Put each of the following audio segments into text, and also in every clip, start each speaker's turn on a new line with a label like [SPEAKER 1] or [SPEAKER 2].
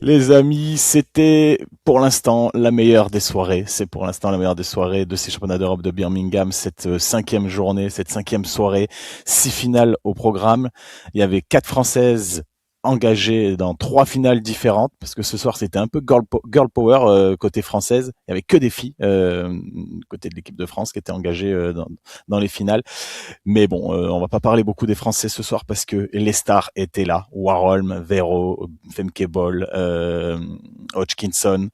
[SPEAKER 1] Les amis, c'était pour l'instant la meilleure des soirées. C'est pour l'instant la meilleure des soirées de ces championnats d'Europe de Birmingham, cette cinquième journée, cette cinquième soirée, 6 finales au programme. Il y avait 4 Françaises engagées dans 3 finales différentes, parce que ce soir c'était un peu girl power côté française. Il y avait que des filles côté de l'équipe de France qui étaient engagées dans les finales. Mais bon, on va pas parler beaucoup des Français ce soir parce que les stars étaient là. Warholm, Vero, Femke Bol, Hodgkinson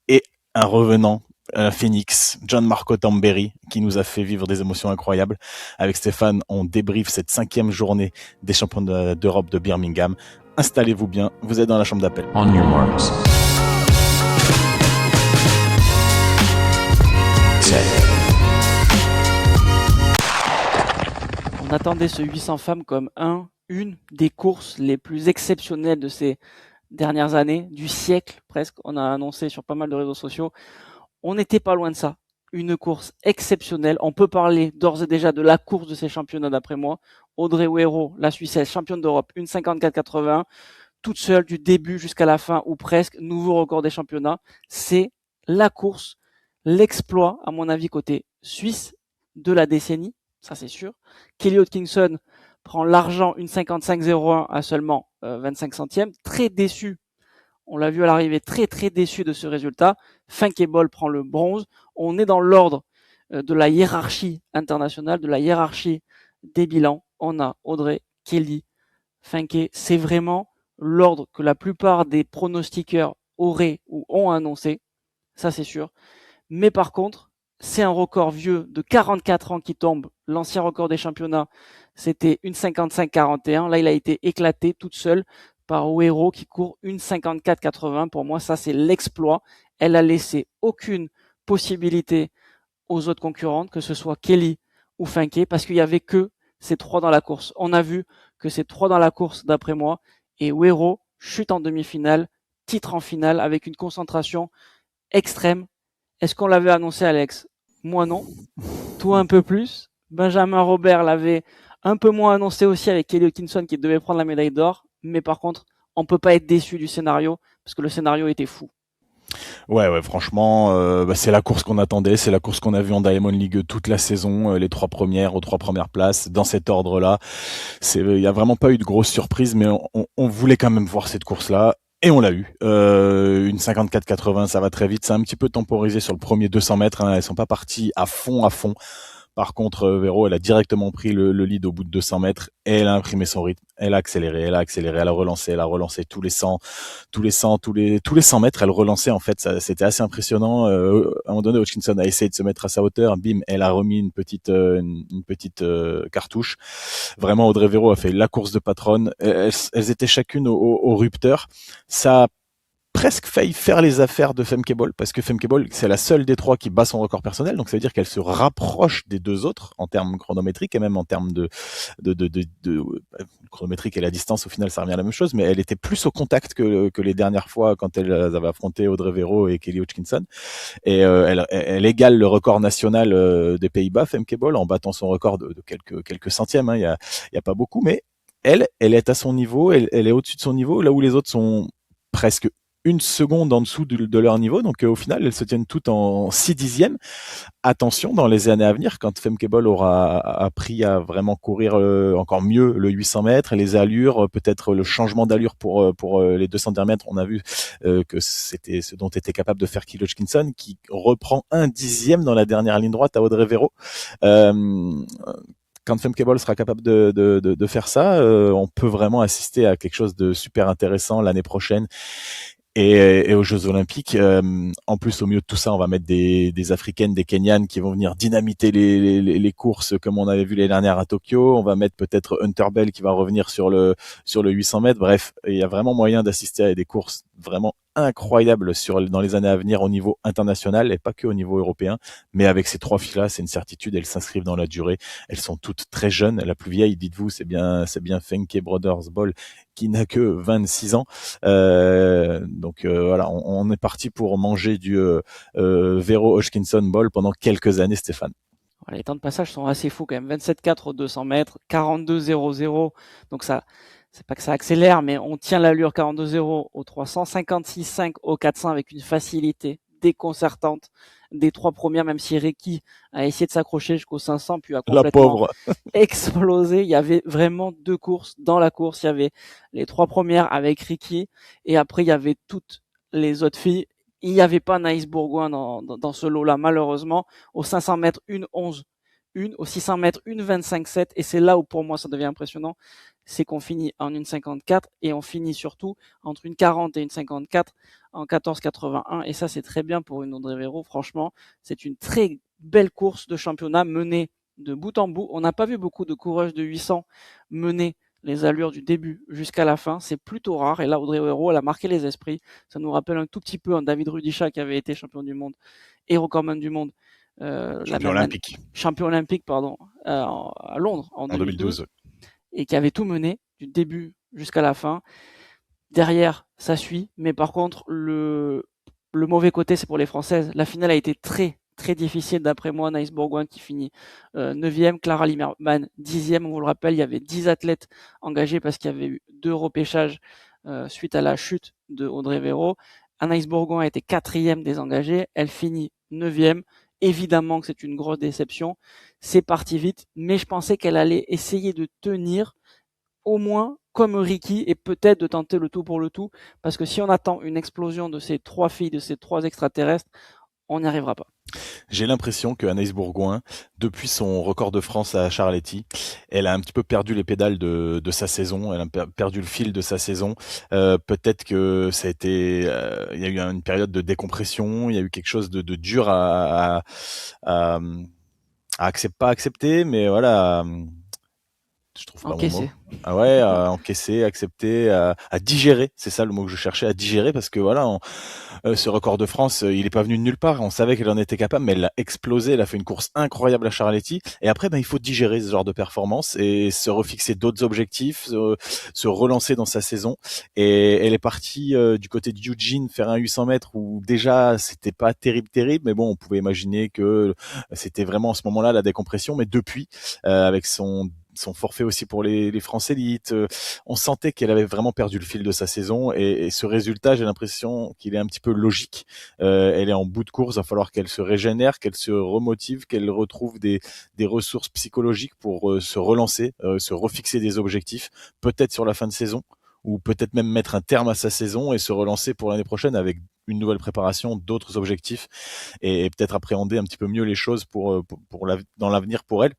[SPEAKER 1] et un revenant, un phénix, John Marco Tamberi, qui nous a fait vivre des émotions incroyables. Avec Stéphane, on débriefe cette cinquième journée des champions d'Europe de Birmingham. Installez-vous bien, vous êtes dans la chambre d'appel.
[SPEAKER 2] On your marks. Set.
[SPEAKER 3] On attendait ce 800 femmes comme une des courses les plus exceptionnelles de ces dernières années, du siècle presque. On a annoncé sur pas mal de réseaux sociaux. On n'était pas loin de ça. Une course exceptionnelle. On peut parler d'ores et déjà de la course de ces championnats d'après moi. Audrey Huero, la Suissesse, championne d'Europe, 1,54,81, toute seule du début jusqu'à la fin ou presque, nouveau record des championnats. C'est la course, l'exploit, à mon avis, côté suisse de la décennie, ça c'est sûr. Kelly Hodgkinson prend l'argent, 1,55,01 à seulement 25 centièmes. Très déçu, on l'a vu à l'arrivée, très très déçu de ce résultat. Femke Bol prend le bronze. On est dans l'ordre de la hiérarchie internationale, de la hiérarchie des bilans. On a Audrey, Kelly, Femke. C'est vraiment l'ordre que la plupart des pronostiqueurs auraient ou ont annoncé. Ça c'est sûr. Mais par contre, c'est un record vieux de 44 ans qui tombe. L'ancien record des championnats, c'était 1,55,41. Là, il a été éclaté toute seule par Huero qui court 1,54,80. Pour moi, ça, c'est l'exploit. Elle a laissé aucune possibilité aux autres concurrentes, que ce soit Kelly ou Finke, parce qu'il y avait que ces trois dans la course. On a vu que ces trois dans la course, d'après moi, et Huero chute en demi-finale, titre en finale, avec une concentration extrême. Est-ce qu'on l'avait annoncé, Alex? Moi non. Toi un peu plus. Benjamin Robert l'avait un peu moins annoncé aussi avec Kelly Hodgkinson qui devait prendre la médaille d'or. Mais par contre, on peut pas être déçu du scénario parce que le scénario était fou.
[SPEAKER 1] Ouais, franchement, c'est la course qu'on attendait, c'est la course qu'on a vue en Diamond League toute la saison, les 3 premières aux 3 premières places, dans cet ordre-là. Il y a vraiment pas eu de grosse surprise, mais on voulait quand même voir cette course-là. Et on l'a eu. Une 54-80, ça va très vite. C'est un petit peu temporisé sur le premier 200 mètres. Hein. Elles sont pas parties à fond, à fond. Par contre, Vero, elle a directement pris le lead au bout de 200 mètres et elle a imprimé son rythme. Elle a accéléré, elle a relancé tous les 100, tous les 100 mètres, elle relançait en fait. C'était assez impressionnant. À un moment donné, Hutchinson a essayé de se mettre à sa hauteur. Bim, elle a remis une petite cartouche. Vraiment, Audrey Vero a fait la course de patronne. Elles étaient chacune au rupteur. Ça a presque failli faire les affaires de Femke Bol parce que Femke Bol c'est la seule des trois qui bat son record personnel, donc ça veut dire qu'elle se rapproche des deux autres en termes chronométriques et même en termes de chronométrique et la distance, au final ça revient à la même chose, mais elle était plus au contact que les dernières fois quand elles avaient affronté Audrey Vero et Kelly Hodgkinson, et elle égale le record national des Pays-Bas, Femke Bol, en battant son record de quelques centièmes, hein. Il y a pas beaucoup, mais elle est à son niveau, elle est au-dessus de son niveau, là où les autres sont presque une seconde en dessous de leur niveau. Donc au final, elles se tiennent toutes en 6 dixièmes. Attention, dans les années à venir, quand Femke Bol aura appris à vraiment courir encore mieux le 800 mètres, les allures, peut-être le changement d'allure pour les 200 derniers mètres, on a vu que c'était ce dont était capable de faire Kelly Hodgkinson, qui reprend 1 dixième dans la dernière ligne droite à Audrey Vero. Quand Femke Bol sera capable de faire ça, on peut vraiment assister à quelque chose de super intéressant l'année prochaine. Et aux Jeux Olympiques, en plus au milieu de tout ça, on va mettre des Africaines, des Kenyanes qui vont venir dynamiter les courses comme on avait vu les dernières à Tokyo. On va mettre peut-être Hunter Bell qui va revenir sur le 800 mètres. Bref, il y a vraiment moyen d'assister à des courses vraiment incroyables dans les années à venir au niveau international et pas que au niveau européen. Mais avec ces trois filles-là, c'est une certitude, elles s'inscrivent dans la durée. Elles sont toutes très jeunes. La plus vieille, dites-vous, c'est bien Femke Brothers Bol qui n'a que 26 ans. Donc voilà, on est parti pour manger du Vero Hodgkinson Ball pendant quelques années, Stéphane.
[SPEAKER 3] Les temps de passage sont assez fous quand même. 27,4 au 200 mètres, 42,00. Donc ça c'est pas que ça accélère, mais on tient l'allure 42-0 au 300, 56-5 au 400 avec une facilité déconcertante des trois premières, même si Ricky a essayé de s'accrocher jusqu'au 500, puis a
[SPEAKER 1] La
[SPEAKER 3] complètement
[SPEAKER 1] pauvre.
[SPEAKER 3] explosé. Il y avait vraiment deux courses dans la course. Il y avait les trois premières avec Ricky, et après il y avait toutes les autres filles. Il n'y avait pas Naïs Bourgoin dans ce lot-là, malheureusement. Aux 500 mètres, une 11, une. Aux 600 mètres, une 25-7. Et c'est là où pour moi ça devient impressionnant. C'est qu'on finit en une 54 et on finit surtout entre une 40 et une 54 en 14,81. Et ça, c'est très bien pour une Audrey Véro. Franchement, c'est une très belle course de championnat menée de bout en bout. On n'a pas vu beaucoup de coureuses de 800 mener les allures du début jusqu'à la fin. C'est plutôt rare. Et là, Audrey Hérault, elle a marqué les esprits. Ça nous rappelle un tout petit peu un David Rudisha qui avait été champion du monde et recordman du monde. La
[SPEAKER 1] Champion
[SPEAKER 3] même année,
[SPEAKER 1] olympique
[SPEAKER 3] champion olympique, pardon, à Londres en
[SPEAKER 1] en
[SPEAKER 3] 2012,
[SPEAKER 1] 2012.
[SPEAKER 3] et qui avait tout mené du début jusqu'à la fin. Derrière, ça suit, mais par contre, le mauvais côté, c'est pour les Françaises. La finale a été très, très difficile, d'après moi. Naïs Bourgoin qui finit 9e, Clara Limerman 10e. On vous le rappelle, il y avait 10 athlètes engagés parce qu'il y avait eu 2 repêchages suite à la chute de Audrey Véro. Anaïs Bourgoin a été 4e des engagés. Elle finit 9e. Évidemment que c'est une grosse déception. C'est parti vite, mais je pensais qu'elle allait essayer de tenir au moins comme Ricky et peut-être de tenter le tout pour le tout, parce que si on attend une explosion de ces trois filles, de ces trois extraterrestres, on n'y arrivera pas.
[SPEAKER 1] J'ai l'impression que Anaïs Bourgoin, depuis son record de France à Charletti, elle a un petit peu perdu les pédales de sa saison, elle a perdu le fil de sa saison. Peut-être que ça a été, il y a eu une période de décompression, il y a eu quelque chose de dur à, pas accepter, mais voilà, je trouve pas mon mot.
[SPEAKER 3] Encaissé.
[SPEAKER 1] Ah ouais, à encaisser, accepter, à digérer, c'est ça le mot que je cherchais, à digérer, parce que voilà, ce record de France, il est pas venu de nulle part. On savait qu'elle en était capable, mais elle l'a explosé. Elle a fait une course incroyable à Charletti. Et après, ben, il faut digérer ce genre de performance et se refixer d'autres objectifs, se relancer dans sa saison. Et elle est partie du côté de Eugene faire un 800 mètres où déjà c'était pas terrible, mais bon, on pouvait imaginer que c'était vraiment en ce moment-là la décompression. Mais depuis, avec son forfait aussi pour les France Élites. On sentait qu'elle avait vraiment perdu le fil de sa saison et ce résultat, j'ai l'impression qu'il est un petit peu logique. Elle est en bout de course, il va falloir qu'elle se régénère, qu'elle se remotive, qu'elle retrouve des ressources psychologiques pour se relancer, se refixer des objectifs, peut-être sur la fin de saison ou peut-être même mettre un terme à sa saison et se relancer pour l'année prochaine avec une nouvelle préparation, d'autres objectifs et peut-être appréhender un petit peu mieux les choses dans l'avenir pour elle.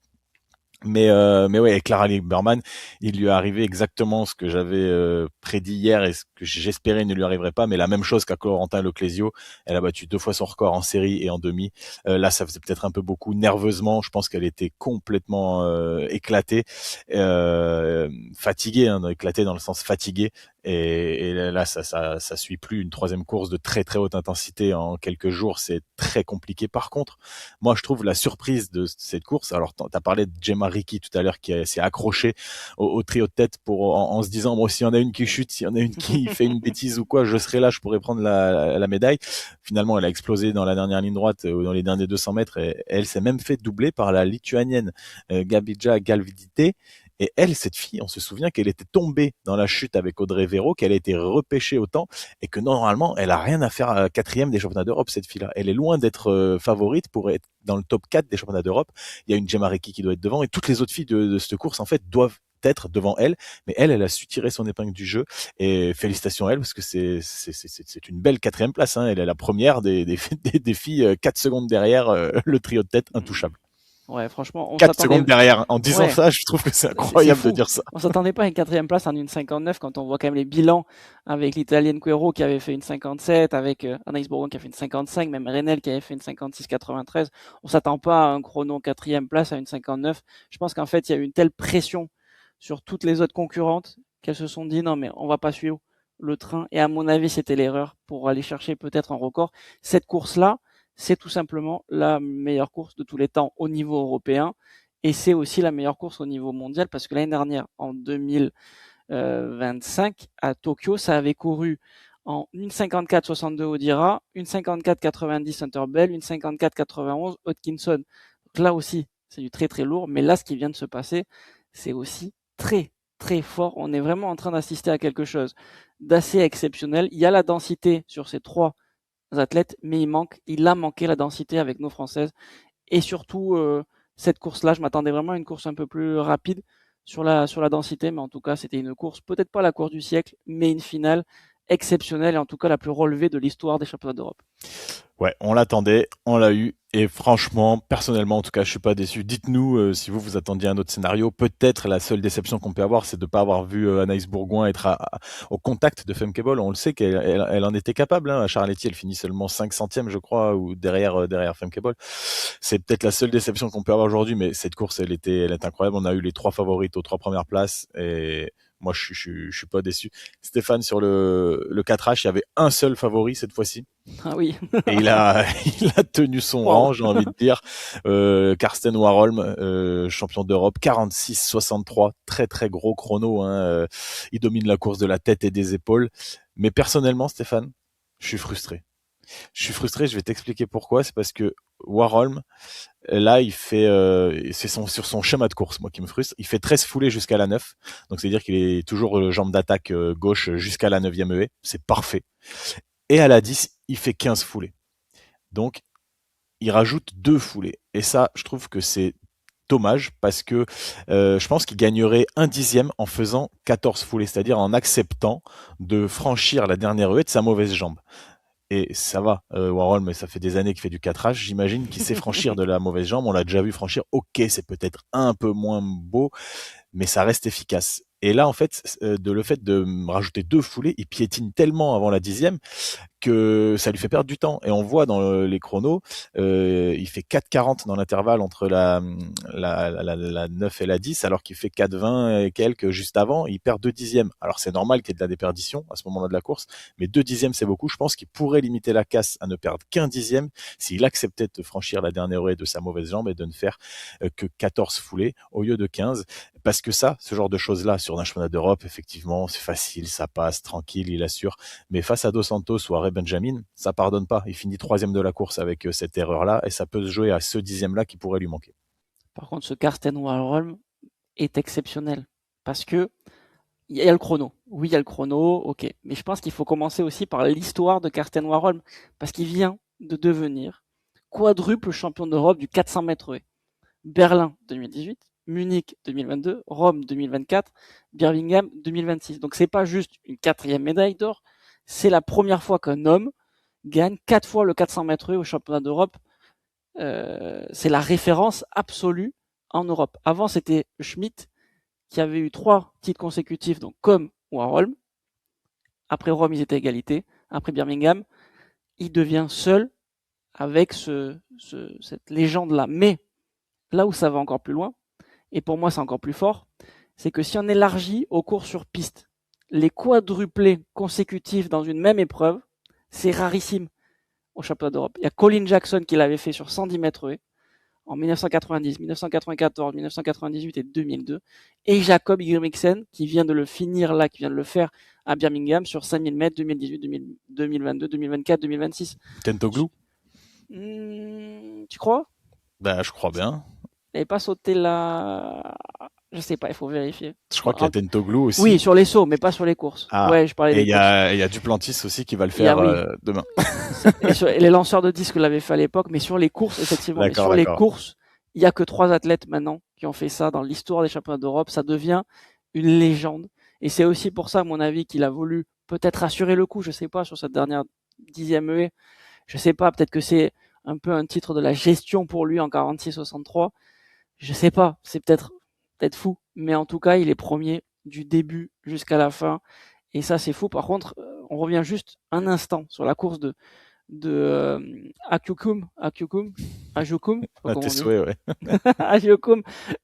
[SPEAKER 1] Mais ouais, avec Clara Lieberman, il lui est arrivé exactement ce que j'avais prédit hier et ce que j'espérais ne lui arriverait pas, mais la même chose qu'à Corentin Leclésio. Elle a battu 2 fois son record en série et en demi. Là, ça faisait peut-être un peu beaucoup nerveusement. Je pense qu'elle était complètement éclatée, fatiguée, hein, éclatée dans le sens fatiguée. Et là, ça suit plus une troisième course de très très haute intensité en quelques jours. C'est très compliqué. Par contre, moi, je trouve la surprise de cette course. Alors, t'as parlé de Gemma Ricky tout à l'heure qui s'est accrochée au trio de tête en se disant, moi, s'il y en a une qui chute, s'il y en a une qui fait une bêtise ou quoi, je serai là, je pourrais prendre la médaille. Finalement, elle a explosé dans la dernière ligne droite ou dans les derniers 200 mètres et elle s'est même fait doubler par la lituanienne Gabija Galvidite. Et elle, cette fille, on se souvient qu'elle était tombée dans la chute avec Audrey Véro, qu'elle a été repêchée au temps et que normalement, elle a rien à faire à 4e des championnats d'Europe, cette fille-là. Elle est loin d'être favorite pour être dans le top 4 des championnats d'Europe. Il y a une Gemma Recky qui doit être devant et toutes les autres filles de cette course, en fait, doivent être devant elle, mais elle a su tirer son épingle du jeu et félicitations à elle parce que c'est une belle 4e place. Hein. Elle est la première des filles 4 secondes derrière le trio de tête intouchable.
[SPEAKER 3] Ouais, franchement, on
[SPEAKER 1] 4
[SPEAKER 3] s'attendait.
[SPEAKER 1] secondes derrière. En disant
[SPEAKER 3] Ouais,
[SPEAKER 1] ça, je trouve que c'est incroyable de dire ça.
[SPEAKER 3] On s'attendait pas à une quatrième place en une 59 quand on voit quand même les bilans avec l'italienne Quero qui avait fait une 57, avec Anaïs Bourgoin qui a fait une 55, même Renel qui avait fait une 56-93. On s'attend pas à un chrono quatrième place à une 59. Je pense qu'en fait, il y a eu une telle pression sur toutes les autres concurrentes qu'elles se sont dit non mais on va pas suivre le train. Et à mon avis, c'était l'erreur pour aller chercher peut-être un record. Cette course-là, c'est tout simplement la meilleure course de tous les temps au niveau européen. Et c'est aussi la meilleure course au niveau mondial parce que l'année dernière, en 2025, à Tokyo, ça avait couru en une 54-62 Odira, une 54-90 Hunterbell, une 54-91 Hodkinson. Donc là aussi, c'est du très très lourd. Mais là, ce qui vient de se passer, c'est aussi très très fort. On est vraiment en train d'assister à quelque chose d'assez exceptionnel. Il y a la densité sur ces 3 athlètes, mais il a manqué la densité avec nos Françaises. Et surtout, cette course-là, je m'attendais vraiment à une course un peu plus rapide sur la densité, mais en tout cas, c'était une course, peut-être pas la course du siècle, mais une finale exceptionnelle et en tout cas la plus relevée de l'histoire des championnats d'Europe.
[SPEAKER 1] Ouais, on l'attendait, on l'a eu, et franchement, personnellement, en tout cas, je suis pas déçu. Dites-nous si vous attendiez un autre scénario. Peut-être la seule déception qu'on peut avoir, c'est de pas avoir vu Anaïs Bourgoin être au contact de Femke Bol. On le sait qu'elle en était capable. Hein. À Charletti, elle finit seulement 5 centièmes, je crois, ou derrière Femke Bol. C'est peut-être la seule déception qu'on peut avoir aujourd'hui, mais cette course, elle est incroyable. On a eu les 3 favorites aux 3 premières places, et moi, je suis pas déçu. Stéphane, sur le 4H, il y avait un seul favori cette fois-ci.
[SPEAKER 3] Ah oui.
[SPEAKER 1] Et il a tenu son
[SPEAKER 3] Wow.
[SPEAKER 1] rang, j'ai envie de dire. Karsten Warholm, champion d'Europe, 46-63, très très gros chrono. Hein. Il domine la course de la tête et des épaules. Mais personnellement, Stéphane, je suis frustré. Je suis frustré, je vais t'expliquer pourquoi. C'est parce que Warholm, là, il fait, sur son schéma de course, moi, qui me frustre. Il fait 13 foulées jusqu'à la 9. Donc, c'est-à-dire qu'il est toujours jambe d'attaque gauche jusqu'à la 9e haie. C'est parfait. Et à la 10, il fait 15 foulées. Donc, il rajoute 2 foulées. Et ça, je trouve que c'est dommage parce que je pense qu'il gagnerait 1/10 en faisant 14 foulées, c'est-à-dire en acceptant de franchir la dernière haie de sa mauvaise jambe. Et ça va, Warhol, mais ça fait des années qu'il fait du 4H. J'imagine qu'il sait franchir de la mauvaise jambe. On l'a déjà vu franchir. Ok, c'est peut-être un peu moins beau, mais ça reste efficace. Et là, en fait, le fait de rajouter 2 foulées, il piétine tellement avant la 10e que ça lui fait perdre du temps. Et on voit dans les chronos, il fait 4,40 dans l'intervalle entre la 9 et la 10, alors qu'il fait 4,20 et quelques juste avant. Il perd 2/10. Alors c'est normal qu'il y ait de la déperdition à ce moment-là de la course, mais 2/10 c'est beaucoup. Je pense qu'il pourrait limiter la casse à ne perdre qu'1/10 s'il acceptait de franchir la dernière haie de sa mauvaise jambe et de ne faire que 14 foulées au lieu de 15. Parce que ça, ce genre de choses-là, sur un championnat d'Europe, effectivement, c'est facile, ça passe, tranquille, il assure. Mais face à Dos Santos ou à Ray Benjamin, ça pardonne pas. Il finit 3e de la course avec cette erreur-là, et ça peut se jouer à ce 10e-là qui pourrait lui manquer.
[SPEAKER 3] Par contre, ce Karsten Warholm est exceptionnel parce que il y a le chrono. Oui, il y a le chrono, ok. Mais je pense qu'il faut commencer aussi par l'histoire de Karsten Warholm parce qu'il vient de devenir quadruple champion d'Europe du 400 mètres haies. Berlin 2018, Munich 2022, Rome 2024, Birmingham 2026. Donc c'est pas juste une 4e médaille d'or, c'est la première fois qu'un homme gagne 4 fois le 400 mètres au championnat d'Europe. C'est la référence absolue en Europe. Avant c'était Schmidt qui avait eu 3 titres consécutifs, donc comme Warholm. Après Rome ils étaient à égalité. Après Birmingham, il devient seul avec cette légende là. Mais là où ça va encore plus loin, et pour moi c'est encore plus fort, c'est que si on élargit aux courses sur piste, les quadruplés consécutifs dans une même épreuve, c'est rarissime au championnat d'Europe. Il y a Colin Jackson qui l'avait fait sur 110 mètres haies en 1990, 1994, 1998 et 2002, et Jacob Ingebrigtsen qui vient de le finir là, qui vient de le faire à Birmingham sur 5000 mètres 2018, 2022, 2024, 2026.
[SPEAKER 1] Tentoglou?
[SPEAKER 3] Tu crois?
[SPEAKER 1] Ben, je crois bien.
[SPEAKER 3] Il n'avait pas sauté là. Je sais pas, il faut vérifier.
[SPEAKER 1] Je crois qu'il y a Tentoglou aussi.
[SPEAKER 3] Oui, sur les sauts, mais pas sur les courses.
[SPEAKER 1] Ah.
[SPEAKER 3] Ouais, je parlais
[SPEAKER 1] et
[SPEAKER 3] des courses.
[SPEAKER 1] il y a Duplantis aussi qui va le faire demain.
[SPEAKER 3] Et les lanceurs de disques l'avaient fait à l'époque, mais sur les courses, effectivement. Mais sur les courses, il y a que 3 athlètes maintenant qui ont fait ça dans l'histoire des championnats d'Europe. Ça devient une légende. Et c'est aussi pour ça, à mon avis, qu'il a voulu peut-être assurer le coup, je sais pas, sur cette dernière 10e haie. Je sais pas, peut-être que c'est un peu un titre de la gestion pour lui en 46-63. Je sais pas, c'est peut-être fou, mais en tout cas, il est premier du début jusqu'à la fin, et ça c'est fou. Par contre, on revient juste un instant sur la course de Ajukum, Ajukum,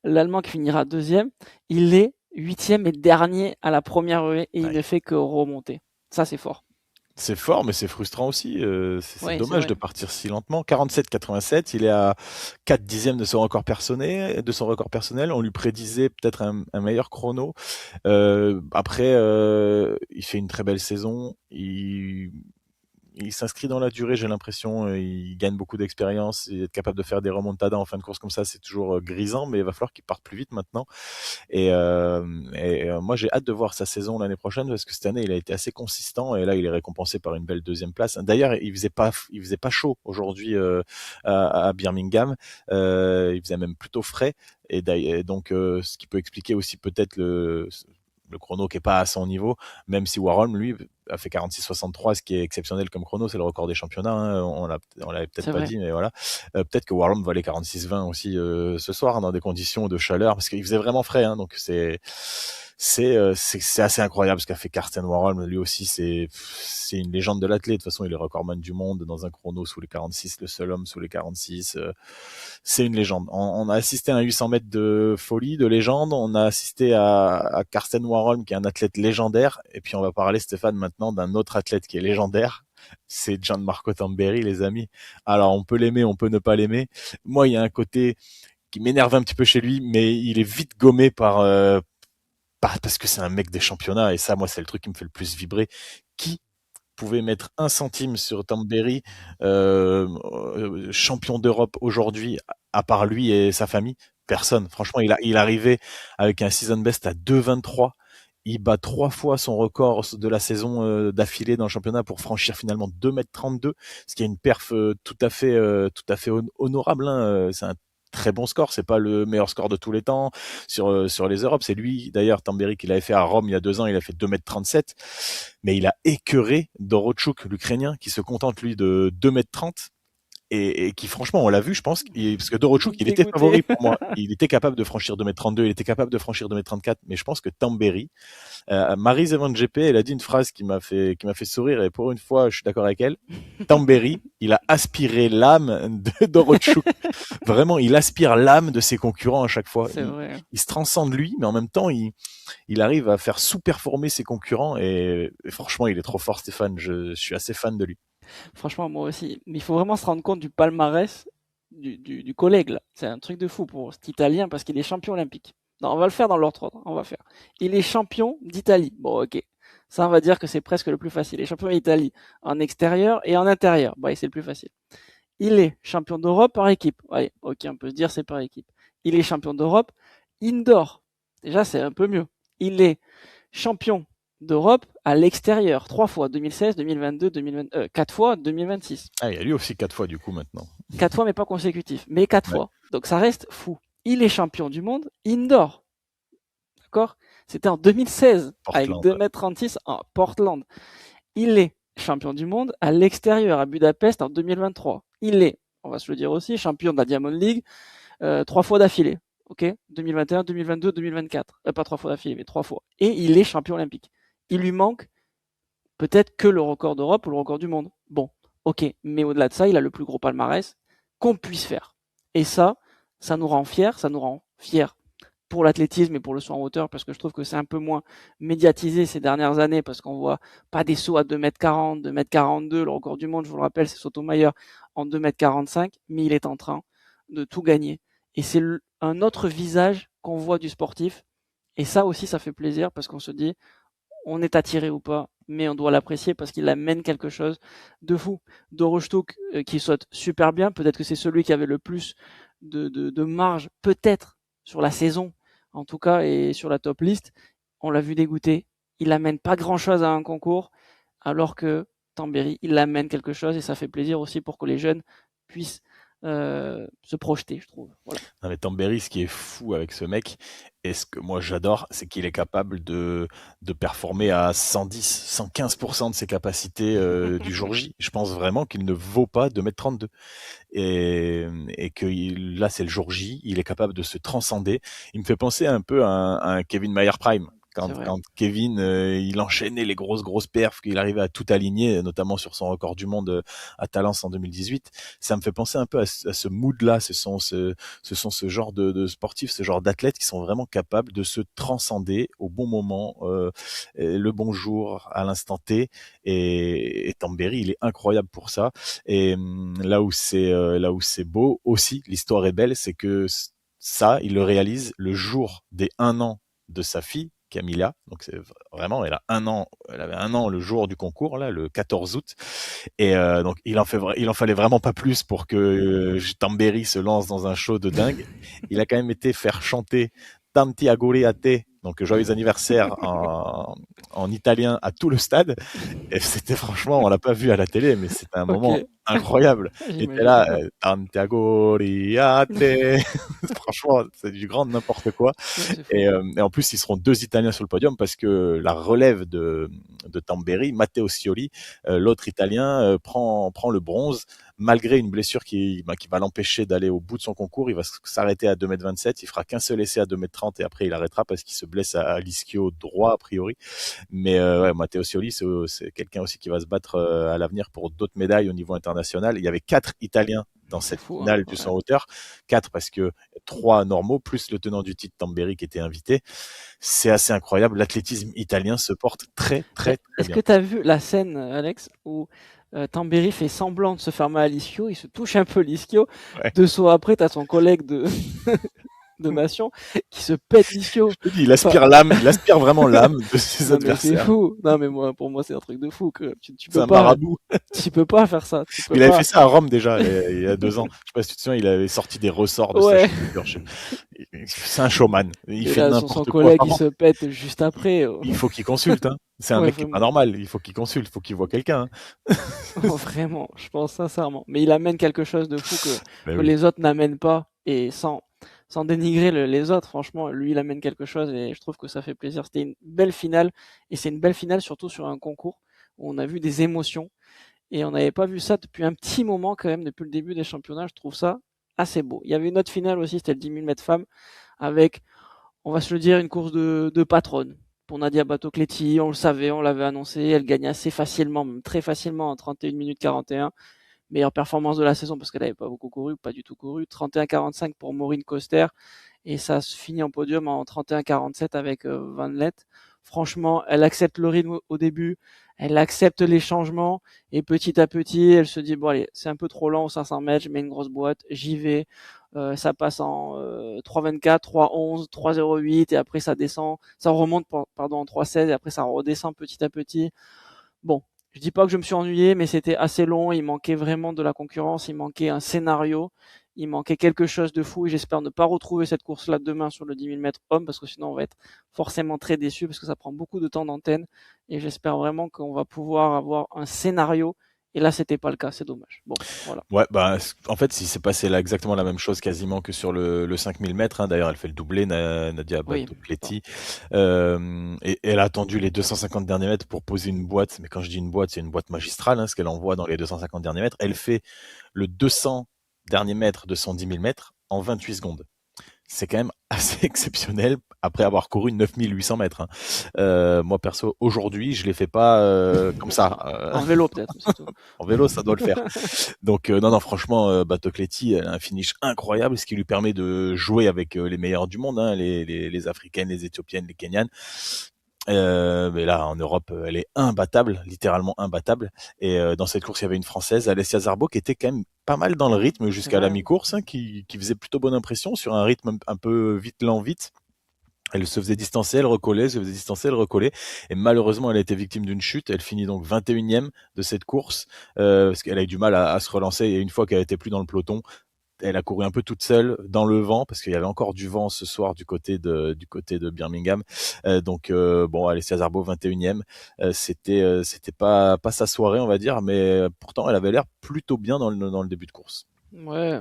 [SPEAKER 3] l'Allemand qui finira 2e. Il est 8e et dernier à la première haie, et il ne fait que remonter. Ça c'est fort.
[SPEAKER 1] C'est fort, mais c'est frustrant aussi. C'est dommage de partir si lentement. 47,87, il est à 4/10 de son record personnel. On lui prédisait peut-être un meilleur chrono. Après, il fait une très belle saison. Il il s'inscrit dans la durée, j'ai l'impression. Il gagne beaucoup d'expérience. Et être capable de faire des remontadas en fin de course comme ça, c'est toujours grisant, mais il va falloir qu'il parte plus vite maintenant. Moi, j'ai hâte de voir sa saison l'année prochaine parce que cette année, il a été assez consistant et là, il est récompensé par une belle deuxième place. D'ailleurs, il faisait pas chaud aujourd'hui à Birmingham. Il faisait même plutôt frais et donc ce qui peut expliquer aussi peut-être le chrono qui est pas à son niveau, même si Warholm, lui, a fait 46,63, ce qui est exceptionnel comme chrono, c'est le record des championnats, hein, on l'avait peut-être
[SPEAKER 3] C'est
[SPEAKER 1] pas
[SPEAKER 3] vrai.
[SPEAKER 1] dit, mais voilà. Peut-être que Warholm va aller 46,20 aussi ce soir, hein, dans des conditions de chaleur, parce qu'il faisait vraiment frais, hein, donc c'est assez incroyable ce qu'a fait Karsten Warholm. Lui aussi, c'est une légende de l'athlète. De toute façon, il est recordman du monde dans un chrono sous les 46, le seul homme sous les 46. C'est une légende. On a assisté à un 800 mètres de folie, de légende. On a assisté à Karsten Warholm, qui est un athlète légendaire. Et puis, on va parler, Stéphane, maintenant d'un autre athlète qui est légendaire. C'est Gianmarco Tamberi, les amis. Alors, on peut l'aimer, on peut ne pas l'aimer. Moi, il y a un côté qui m'énerve un petit peu chez lui, mais il est vite gommé parce que c'est un mec des championnats, et ça, moi, c'est le truc qui me fait le plus vibrer. Qui pouvait mettre un centime sur Tamberi, champion d'Europe aujourd'hui, à part lui et sa famille? Personne. Franchement, il arrivait avec un season best à 2,23. Il bat 3 fois son record de la saison d'affilée dans le championnat pour franchir finalement 2,32 m, ce qui est une perf tout à fait honorable, hein. C'est un très bon score, c'est pas le meilleur score de tous les temps sur les Europes. C'est lui d'ailleurs, Tamberi, qui l'avait fait à Rome il y a 2 ans, il a fait 2,37 m, mais il a écœuré Dorochuk, l'Ukrainien, qui se contente lui de 2,30 m et qui, franchement, on l'a vu, je pense, parce que Dorochuk, il était
[SPEAKER 3] Dégoûté.
[SPEAKER 1] favori pour moi. Il était capable de franchir 2,32 m, il était capable de franchir 2,34 m, mais je pense que Tamberi, Maryse Evan GP, elle a dit une phrase qui m'a fait sourire, et pour une fois, je suis d'accord avec elle. Tamberi, il a aspiré l'âme de Dorochuk. Vraiment, il aspire l'âme de ses concurrents à chaque fois.
[SPEAKER 3] C'est vrai.
[SPEAKER 1] Il se transcende lui, mais en même temps, il arrive à faire sous-performer ses concurrents, et franchement, il est trop fort, Stéphane. Je suis assez fan de lui.
[SPEAKER 3] Franchement, moi aussi. Mais il faut vraiment se rendre compte du palmarès du collègue, là. C'est un truc de fou pour cet Italien parce qu'il est champion olympique. Non, on va le faire dans l'ordre. On va faire. Il est champion d'Italie. Bon, ok. Ça, on va dire que c'est presque le plus facile. Il est champion d'Italie en extérieur et en intérieur. Bah, c'est le plus facile. Il est champion d'Europe par équipe. Ouais, ok, on peut se dire c'est par équipe. Il est champion d'Europe indoor. Déjà, c'est un peu mieux. Il est champion d'Europe à l'extérieur, 3 fois, 2016, 2022, 2020, 4 fois, 2026.
[SPEAKER 1] Ah, il y a lui aussi 4 fois, du coup, maintenant.
[SPEAKER 3] 4 fois, mais pas consécutif, mais 4 fois. Donc ça reste fou. Il est champion du monde indoor. D'accord? C'était en 2016, avec
[SPEAKER 1] Portland.
[SPEAKER 3] 2,36 m en Portland. Il est champion du monde à l'extérieur, à Budapest en 2023. Il est, on va se le dire aussi, champion de la Diamond League 3 fois d'affilée. Ok, 2021, 2022, 2024. Pas 3 fois d'affilée, mais 3 fois. Et il est champion olympique. Il lui manque peut-être que le record d'Europe ou le record du monde. Bon, ok, mais au-delà de ça, il a le plus gros palmarès qu'on puisse faire. Et ça nous rend fiers, ça nous rend fiers pour l'athlétisme et pour le saut en hauteur, parce que je trouve que c'est un peu moins médiatisé ces dernières années, parce qu'on voit pas des sauts à 2,40 m, 2,42 m. Le record du monde, je vous le rappelle, c'est Sotomayor en 2,45 m, mais il est en train de tout gagner. Et c'est un autre visage qu'on voit du sportif. Et ça aussi, ça fait plaisir, parce qu'on se dit, on est attiré ou pas, mais on doit l'apprécier parce qu'il amène quelque chose de fou. Dorochtuk qui saute super bien, peut-être que c'est celui qui avait le plus de marge, peut-être sur la saison, en tout cas, et sur la top liste. On l'a vu dégoûter. Il amène pas grand-chose à un concours, alors que Tamberi, il amène quelque chose et ça fait plaisir aussi pour que les jeunes puissent se projeter, je trouve. Voilà.
[SPEAKER 1] Non, mais Tamberi, ce qui est fou avec ce mec, et ce que moi j'adore, c'est qu'il est capable de performer à 110, 115% de ses capacités du jour J. Je pense vraiment qu'il ne vaut pas 2,32 m. Et que là, c'est le jour J, il est capable de se transcender. Il me fait penser un peu à un Kevin Mayer Prime. Quand Kevin, il enchaînait les grosses perfs, qu'il arrivait à tout aligner, notamment sur son record du monde à Talence en 2018, ça me fait penser un peu à ce mood-là. Ce sont ce genre de sportifs, ce genre d'athlètes qui sont vraiment capables de se transcender au bon moment, le bon jour, à l'instant T. Et Tamberi, il est incroyable pour ça. Et là où c'est beau aussi, l'histoire est belle, c'est que ça, il le réalise le jour des 1 an de sa fille, Camilla. Donc c'est vraiment, elle avait 1 an le jour du concours, là, le 14 août. Et donc il en fallait vraiment pas plus pour que Tamberi se lance dans un show de dingue. Il a quand même été faire chanter Tanti auguri a te, donc joyeux anniversaire en italien à tout le stade. Et c'était franchement, on l'a pas vu à la télé, mais c'était un moment
[SPEAKER 3] Ok,
[SPEAKER 1] incroyable. Il était
[SPEAKER 3] j'imagine.
[SPEAKER 1] là, Tanti auguri a te. Franchement, c'est du grand n'importe quoi.
[SPEAKER 3] Ouais, c'est fou.
[SPEAKER 1] Et en plus, ils seront 2 Italiens sur le podium parce que la relève de Tamberi, Matteo Scioli, l'autre Italien, prend le bronze malgré une blessure qui va l'empêcher d'aller au bout de son concours. Il va s'arrêter à 2,27 m. Il fera qu'un seul essai à 2,30 m et après il arrêtera parce qu'il se blesse à l'ischio droit a priori. Mais ouais, Matteo Scioli, c'est quelqu'un aussi qui va se battre à l'avenir pour d'autres médailles au niveau international. Il y avait 4 Italiens dans
[SPEAKER 3] C'est
[SPEAKER 1] cette
[SPEAKER 3] fou, hein.
[SPEAKER 1] finale du
[SPEAKER 3] Ouais.
[SPEAKER 1] 100 hauteur. 4 parce que 3 normaux, plus le tenant du titre Tamberi qui était invité. C'est assez incroyable. L'athlétisme italien se porte très, très,
[SPEAKER 3] Mais
[SPEAKER 1] très
[SPEAKER 3] est-ce
[SPEAKER 1] bien.
[SPEAKER 3] que tu as vu la scène, Alex, où Tamberi fait semblant de se faire mal à l'ischio, il se touche un peu l'ischio,
[SPEAKER 1] Ouais.
[SPEAKER 3] 2 sauts après, tu as son collègue de nation qui se pète l'ischio.
[SPEAKER 1] Je te dis,
[SPEAKER 3] Enfin,
[SPEAKER 1] il aspire vraiment l'âme de ses
[SPEAKER 3] non mais c'est
[SPEAKER 1] adversaires.
[SPEAKER 3] fou. Non mais moi, pour moi, c'est un truc de fou que
[SPEAKER 1] C'est un marabout.
[SPEAKER 3] tu peux pas faire ça. Tu peux
[SPEAKER 1] Il avait fait
[SPEAKER 3] pas.
[SPEAKER 1] ça à Rome déjà, il y a 2 ans. Je sais pas si tu te souviens, il avait sorti des ressorts de sa
[SPEAKER 3] Ouais.
[SPEAKER 1] chevelure. C'est un showman. Il
[SPEAKER 3] Et
[SPEAKER 1] fait
[SPEAKER 3] là, son
[SPEAKER 1] n'importe quoi.
[SPEAKER 3] collègue,
[SPEAKER 1] Par
[SPEAKER 3] il se
[SPEAKER 1] contre,
[SPEAKER 3] pète juste
[SPEAKER 1] il,
[SPEAKER 3] après.
[SPEAKER 1] il faut qu'il consulte, hein. C'est un
[SPEAKER 3] Ouais,
[SPEAKER 1] mec qui est pas
[SPEAKER 3] vraiment.
[SPEAKER 1] normal. Il faut qu'il consulte, il faut qu'il voit quelqu'un, hein.
[SPEAKER 3] Oh, vraiment, je pense sincèrement. Mais il amène quelque chose de fou
[SPEAKER 1] Mais
[SPEAKER 3] que
[SPEAKER 1] oui.
[SPEAKER 3] les autres n'amènent pas. Et sans dénigrer les autres, franchement, lui, il amène quelque chose et je trouve que ça fait plaisir. C'était une belle finale. Et c'est une belle finale surtout sur un concours où on a vu des émotions. Et on n'avait pas vu ça depuis un petit moment quand même, depuis le début des championnats. Je trouve ça assez beau. Il y avait une autre finale aussi, c'était le 10 000 mètres femmes avec, on va se le dire, une course de patronne. Pour Nadia Batocletti, on le savait, on l'avait annoncé, elle gagnait assez facilement, même très facilement en 31 minutes 41. Meilleure performance de la saison parce qu'elle n'avait pas beaucoup couru, pas du tout couru. 31,45 pour Maureen Coster et ça se finit en podium en 31,47 avec Van Leth. Franchement, elle accepte le rythme au début, elle accepte les changements et petit à petit, elle se dit bon allez, c'est un peu trop lent au 500 mètres, je mets une grosse boîte, j'y vais. Ça passe en 3,24, 3,11, 3,08 et après ça descend, ça remonte pardon en 3,16 et après ça redescend petit à petit. Bon, je dis pas que je me suis ennuyé, mais c'était assez long. Il manquait vraiment de la concurrence, il manquait un scénario, il manquait quelque chose de fou. Et j'espère ne pas retrouver cette course-là demain sur le 10 000 mètres homme, parce que sinon on va être forcément très déçu, parce que ça prend beaucoup de temps d'antenne. Et j'espère vraiment qu'on va pouvoir avoir un scénario. Et là, c'était pas le cas, c'est dommage. Bon, voilà.
[SPEAKER 1] Ouais, bah, en fait, si c'est passé là exactement la même chose quasiment que sur le 5000 mètres, hein. D'ailleurs, elle fait le doublé, Nadia
[SPEAKER 3] Oui, bon.
[SPEAKER 1] Batocletti. Et elle a attendu les 250 derniers mètres pour poser une boîte. Mais quand je dis une boîte, c'est une boîte magistrale, hein, ce qu'elle envoie dans les 250 derniers mètres. Elle fait le 200 derniers mètres de son 10 000 mètres en 28 secondes. C'est quand même assez exceptionnel après avoir couru 9800 mètres, hein. Moi perso, aujourd'hui, je les fais pas comme ça.
[SPEAKER 3] En vélo peut-être, c'est tout.
[SPEAKER 1] En vélo, ça doit le faire. Donc non, non, franchement, Batocletti, elle a un finish incroyable, ce qui lui permet de jouer avec les meilleurs du monde, hein, les Africaines, les Éthiopiennes, les Kenyanes. Mais là, en Europe, elle est imbattable, littéralement imbattable. Et dans cette course, il y avait une Française, Alessia Zarbo, qui était quand même pas mal dans le rythme
[SPEAKER 3] C'est
[SPEAKER 1] jusqu'à la
[SPEAKER 3] vrai.
[SPEAKER 1] mi-course, hein, qui faisait plutôt bonne impression sur un rythme un peu vite lent vite. Elle se faisait distancer, elle recollait, se faisait distancer, elle recollait. Et malheureusement, elle a été victime d'une chute. Elle finit donc 21e de cette course, parce qu'elle a eu du mal à se relancer. Et une fois qu'elle était plus dans le peloton, elle a couru un peu toute seule dans le vent, parce qu'il y avait encore du vent ce soir du côté de Birmingham. Donc bon, Alessia Zarbo 21e. C'était pas sa soirée, on va dire, mais pourtant elle avait l'air plutôt bien dans le début de course.
[SPEAKER 3] Ouais,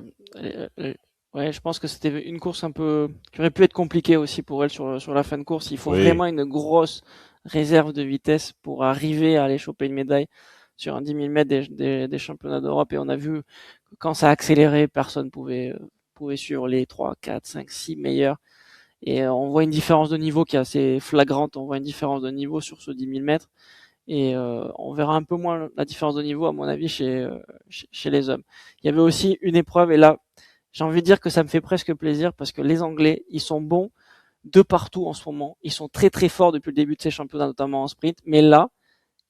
[SPEAKER 3] ouais, je pense que c'était une course un peu qui aurait pu être compliquée aussi pour elle sur la fin de course. Il faut
[SPEAKER 1] Oui,
[SPEAKER 3] vraiment une grosse réserve de vitesse pour arriver à aller choper une médaille sur un 10 000 mètres des championnats d'Europe. Et on a vu que quand ça a accéléré, personne pouvait suivre les 3, 4, 5, 6 meilleurs. Et on voit une différence de niveau qui est assez flagrante. On voit une différence de niveau sur ce 10 000 mètres. Et on verra un peu moins la différence de niveau, à mon avis, chez les hommes. Il y avait aussi une épreuve, et là, j'ai envie de dire que ça me fait presque plaisir, parce que les Anglais, ils sont bons de partout en ce moment. Ils sont très très forts depuis le début de ces championnats, notamment en sprint. Mais là,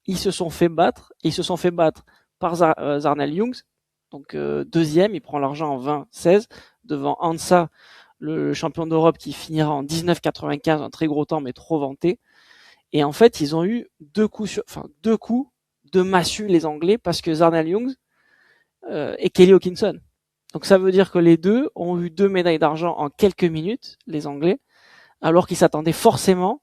[SPEAKER 3] ils se sont fait battre. Ils se sont fait battre par Zarnel Youngs, donc deuxième, il prend l'argent en 20-16 devant Ansa le champion d'Europe qui finira en 19,95, un très gros temps mais trop vanté. Et en fait, ils ont eu deux coups de massue les Anglais parce que Zarnell Youngs et Kelly Hawkinson. Donc ça veut dire que les deux ont eu 2 médailles d'argent en quelques minutes, les Anglais, alors qu'ils s'attendaient forcément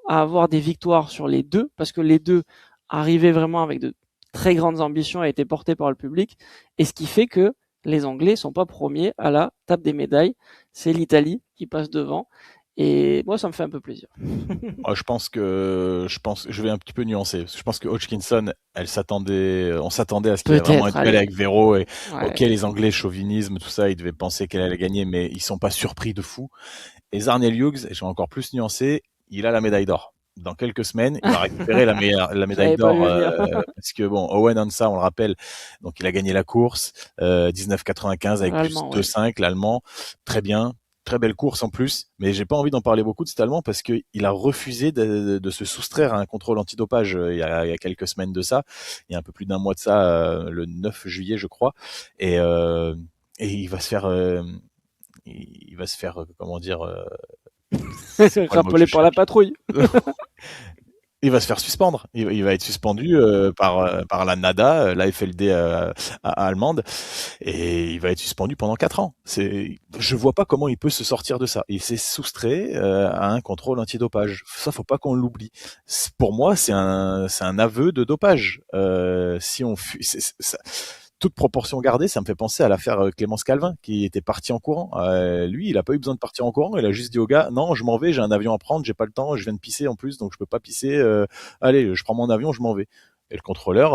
[SPEAKER 3] à avoir des victoires sur les deux, parce que les deux arrivaient vraiment avec de très grandes ambitions et étaient portés par le public, et ce qui fait que les Anglais sont pas premiers à la table des médailles, c'est l'Italie qui passe devant, et moi ça me fait un peu plaisir.
[SPEAKER 1] Je vais un petit peu nuancer. Je pense que Hodgkinson, on s'attendait à ce qu'il y ait vraiment un
[SPEAKER 3] Peut-être,
[SPEAKER 1] duel
[SPEAKER 3] allez.
[SPEAKER 1] avec Vero et ok,
[SPEAKER 3] Ouais.
[SPEAKER 1] les Anglais, chauvinisme, tout ça, ils devaient penser qu'elle allait gagner, mais ils sont pas surpris de fou. Et Zarnell Hughes, je vais encore plus nuancer, il a la médaille d'or. Dans quelques semaines, il va récupérer la médaille
[SPEAKER 3] J'avais pas
[SPEAKER 1] d'or
[SPEAKER 3] vu venir.
[SPEAKER 1] parce que bon, Owen Hansa, on le rappelle, donc il a gagné la course 19,95 avec plus
[SPEAKER 3] L'Allemand,
[SPEAKER 1] de
[SPEAKER 3] ouais.
[SPEAKER 1] 5, l'Allemand, très bien, très belle course en plus. Mais j'ai pas envie d'en parler beaucoup de cet Allemand parce que il a refusé de se soustraire à un contrôle antidopage il y a quelques semaines de ça, il y a un peu plus d'un mois de ça, le 9 juillet je crois, et euh, et il va se faire comment dire c'est quoi le mot que je
[SPEAKER 3] Rappelé par la
[SPEAKER 1] cherche?
[SPEAKER 3] patrouille.
[SPEAKER 1] Il va se faire suspendre. Il va être suspendu par la NADA, la FLD allemande, et il va être suspendu pendant 4 ans. Je vois pas comment il peut se sortir de ça. Il s'est soustrait à un contrôle antidopage. Ça, faut pas qu'on l'oublie. Pour moi, c'est un aveu de dopage. Si on toute proportion gardée, ça me fait penser à l'affaire Clémence Calvin, qui était parti en courant. Lui, il a pas eu besoin de partir en courant, il a juste dit au gars, non, je m'en vais, j'ai un avion à prendre, j'ai pas le temps, je viens de pisser en plus, donc je peux pas pisser. Allez, je prends mon avion, je m'en vais. Et le contrôleur,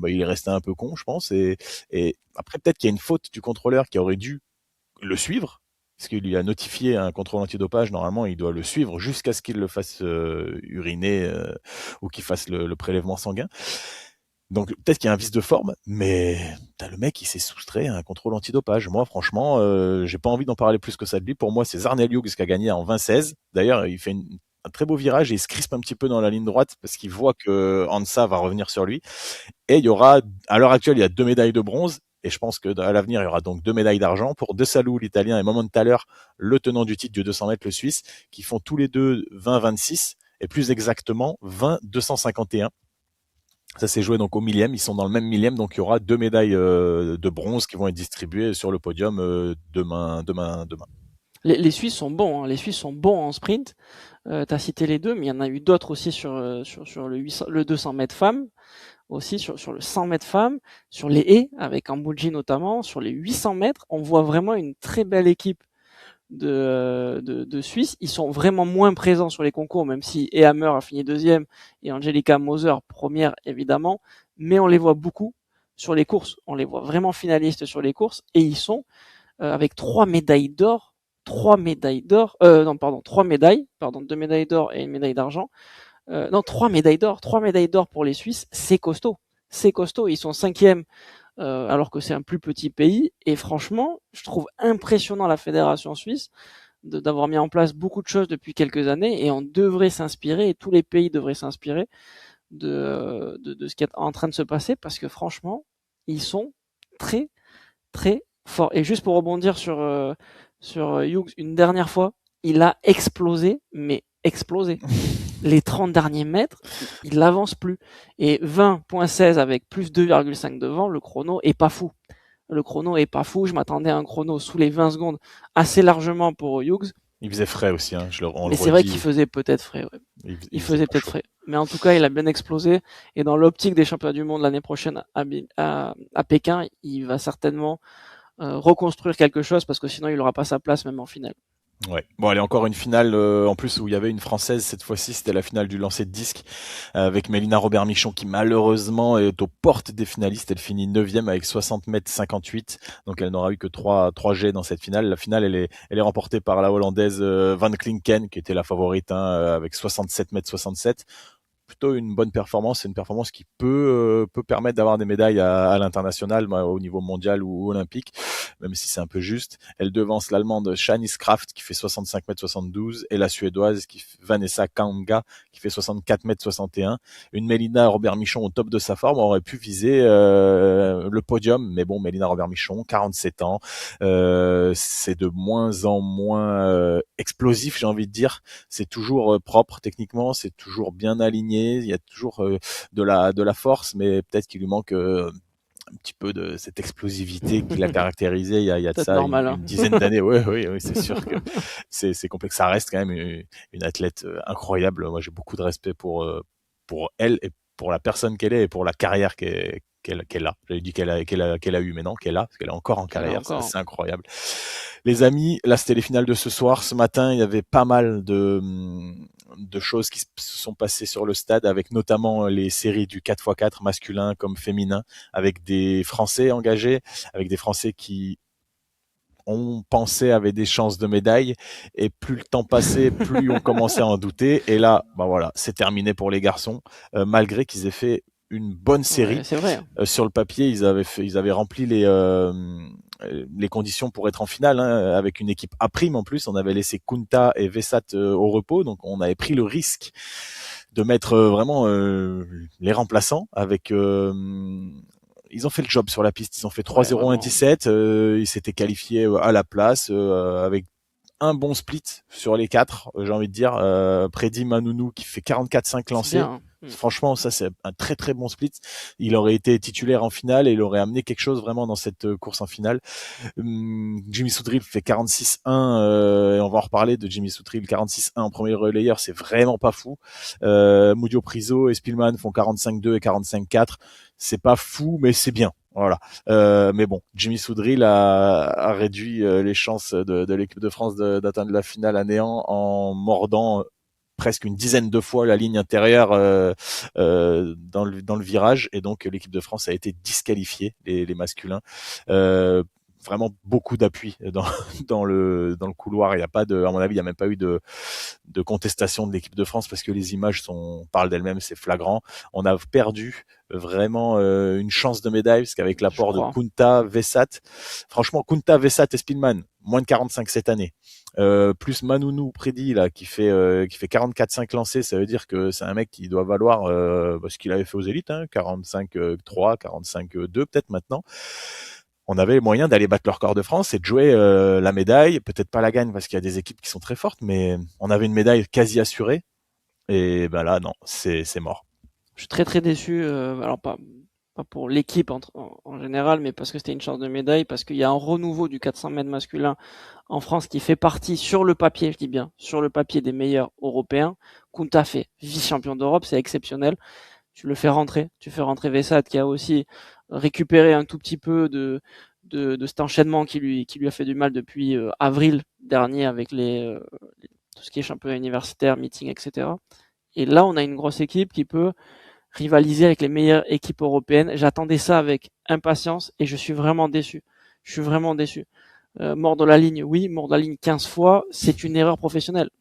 [SPEAKER 1] il est resté un peu con, je pense. Et après, peut-être qu'il y a une faute du contrôleur qui aurait dû le suivre, parce qu'il lui a notifié un contrôle antidopage. Normalement, il doit le suivre jusqu'à ce qu'il le fasse uriner ou qu'il fasse le prélèvement sanguin. Donc peut-être qu'il y a un vice de forme, mais t'as le mec qui s'est soustrait à un contrôle antidopage. Moi, franchement, j'ai pas envie d'en parler plus que ça de lui. Pour moi, c'est Zarnell Hughes qui a gagné en 2016. D'ailleurs, il fait un très beau virage et il se crispe un petit peu dans la ligne droite parce qu'il voit que Hansa va revenir sur lui. Et il y aura, à l'heure actuelle, il y a 2 médailles de bronze. Et je pense que à l'avenir, il y aura donc 2 médailles d'argent pour De Salou, l'Italien, et Momentaler, le tenant du titre du 200 mètres, le Suisse, qui font tous les deux 20-26, et plus exactement 20-251. Ça s'est joué donc au millième, ils sont dans le même millième, donc il y aura 2 médailles de bronze qui vont être distribuées sur le podium demain.
[SPEAKER 3] Les Suisses sont bons, hein. Les Suisses sont bons en sprint. Tu as cité les deux, mais il y en a eu d'autres aussi sur le 200 mètres femmes, aussi sur le 100 mètres femmes, sur les haies, avec Ambulji notamment, sur les 800 mètres. On voit vraiment une très belle équipe de Suisse. Ils sont vraiment moins présents sur les concours, même si Ehammer a fini deuxième et Angelika Moser première, évidemment. Mais on les voit beaucoup sur les courses. On les voit vraiment finalistes sur les courses et ils sont avec 3 médailles, pardon, 2 médailles d'or et une médaille d'argent. Non, 3 médailles d'or pour les Suisses, c'est costaud. C'est costaud. Ils sont cinquième alors que c'est un plus petit pays. Et franchement, je trouve impressionnant la fédération suisse d'avoir mis en place beaucoup de choses depuis quelques années et on devrait s'inspirer, et tous les pays devraient s'inspirer de ce qui est en train de se passer parce que franchement, ils sont très, très forts. Et juste pour rebondir sur Hughes, une dernière fois, il a explosé, mais explosé. Les 30 derniers mètres, il n'avance plus. Et 20.16 avec plus 2,5 devant, le chrono est pas fou. Le chrono est pas fou. Je m'attendais à un chrono sous les 20 secondes assez largement pour Hughes.
[SPEAKER 1] Il faisait frais aussi, hein, on le
[SPEAKER 3] Mais c'est vrai qu'il
[SPEAKER 1] redit,
[SPEAKER 3] faisait peut-être frais. Ouais.
[SPEAKER 1] il
[SPEAKER 3] Il
[SPEAKER 1] faisait
[SPEAKER 3] faisait
[SPEAKER 1] pas
[SPEAKER 3] peut-être
[SPEAKER 1] chaud.
[SPEAKER 3] frais. Mais en tout cas, il a bien explosé. Et dans l'optique des championnats du monde l'année prochaine à Pékin, il va certainement reconstruire quelque chose parce que sinon, il n'aura pas sa place même en finale.
[SPEAKER 1] Ouais. Bon, allez, encore une finale en plus où il y avait une Française cette fois-ci, c'était la finale du lancer de disque avec Mélina Robert-Michon qui malheureusement est aux portes des finalistes. Elle finit 9e avec 60 mètres 58, donc elle n'aura eu que 3 jets dans cette finale. La finale, elle est remportée par la Hollandaise Van Klinken qui était la favorite avec 67 mètres 67. plutôt une bonne performance. C'est une performance qui peut permettre d'avoir des médailles à l'international, au niveau mondial ou olympique, même si c'est un peu juste. Elle devance l'allemande Shanice Kraft qui fait 65,72 m et la suédoise Vanessa Kanga qui fait 64,61 m. Une Mélina Robert-Michon au top de sa forme aurait pu viser le podium, mais bon, Mélina Robert-Michon, 47 ans, c'est de moins en moins explosif, j'ai envie de dire. C'est toujours propre techniquement, c'est toujours bien aligné, il y a toujours de la force, mais peut-être qu'il lui manque un petit peu de cette explosivité qui l'a caractérisé il y a de
[SPEAKER 3] Peut-être
[SPEAKER 1] ça
[SPEAKER 3] normal, hein.
[SPEAKER 1] une dizaine d'années. Oui, c'est sûr que c'est complexe. Ça reste quand même une athlète incroyable. Moi, j'ai beaucoup de respect pour elle et pour la personne qu'elle est et pour la carrière qu'elle a. J'avais dit qu'elle a eu, mais non, qu'elle a, parce qu'elle est encore en
[SPEAKER 3] Qu'elle a
[SPEAKER 1] carrière. C'est
[SPEAKER 3] encore.
[SPEAKER 1] assez incroyable. Les amis, là, c'était les finales de ce soir. Ce matin, il y avait pas mal de choses qui se sont passées sur le stade, avec notamment les séries du 4x4 masculin comme féminin, avec des Français engagés, avec des Français qui on pensait avaient des chances de médaille, et plus le temps passait, plus on commençait à en douter. Et là, bah voilà, c'est terminé pour les garçons, malgré qu'ils aient fait une bonne
[SPEAKER 3] Ouais,
[SPEAKER 1] série.
[SPEAKER 3] c'est vrai.
[SPEAKER 1] Sur le papier, ils avaient rempli les conditions pour être en finale, hein, avec une équipe A prime en plus. On avait laissé Kunta et Vessat au repos, donc on avait pris le risque de mettre vraiment les remplaçants avec. Ils ont fait le job sur la piste. Ils ont fait
[SPEAKER 3] Ouais, vraiment.
[SPEAKER 1] 3-0-1-17. Ils s'étaient qualifiés à la place avec un bon split sur les quatre, j'ai envie de dire. Prédi Manounou qui fait 44-5
[SPEAKER 3] C'est
[SPEAKER 1] lancés.
[SPEAKER 3] bien, hein.
[SPEAKER 1] Franchement, ça c'est un très très bon split. Il aurait été titulaire en finale et il aurait amené quelque chose vraiment dans cette course en finale. Jimmy Soudril fait 46-1 et on va en reparler de Jimmy Soudril 46-1 en premier relayeur, c'est vraiment pas fou. Mudio Priso et Spillman font 45-2 et 45-4, c'est pas fou mais c'est bien. Voilà. Mais bon, Jimmy Soudril a réduit les chances de l'équipe de France d'atteindre la finale à néant en mordant presque une dizaine de fois la ligne intérieure dans le virage, et donc l'équipe de France a été disqualifiée, les masculins. Vraiment beaucoup d'appui dans le couloir. Il y a pas de, à mon avis, il y a même pas eu de contestation de l'équipe de France, parce que les images parlent d'elles-mêmes, c'est flagrant. On a perdu vraiment une chance de médaille, parce qu'avec
[SPEAKER 3] Je
[SPEAKER 1] l'apport de
[SPEAKER 3] crois.
[SPEAKER 1] Kunta, Vessat, franchement, Kunta, Vessat et Spillman, moins de 45 cette année. Plus Manounou Prédi là qui fait 44-5 lancés, ça veut dire que c'est un mec qui doit valoir ce qu'il avait fait aux élites, hein, 45-3, 45-2 peut-être maintenant. On avait les moyens d'aller battre leur record de France et de jouer la médaille, peut-être pas la gagne parce qu'il y a des équipes qui sont très fortes, mais on avait une médaille quasi assurée. Et ben là, non, c'est mort.
[SPEAKER 3] Je suis très très déçu. Alors pas pour l'équipe en général, mais parce que c'était une chance de médaille, parce qu'il y a un renouveau du 400 mètres masculin en France qui fait partie sur le papier, je dis bien, sur le papier des meilleurs européens. Kunta fait vice-champion d'Europe, c'est exceptionnel. Tu fais rentrer Vessat qui a aussi récupéré un tout petit peu de cet enchaînement qui lui a fait du mal depuis avril dernier avec tout ce qui est championnat universitaire, meeting, etc. Et là, on a une grosse équipe qui peut rivaliser avec les meilleures équipes européennes. J'attendais ça avec impatience et je suis vraiment déçu. Je suis vraiment déçu. Mordre la ligne, oui, mordre la ligne 15 fois, c'est une erreur professionnelle.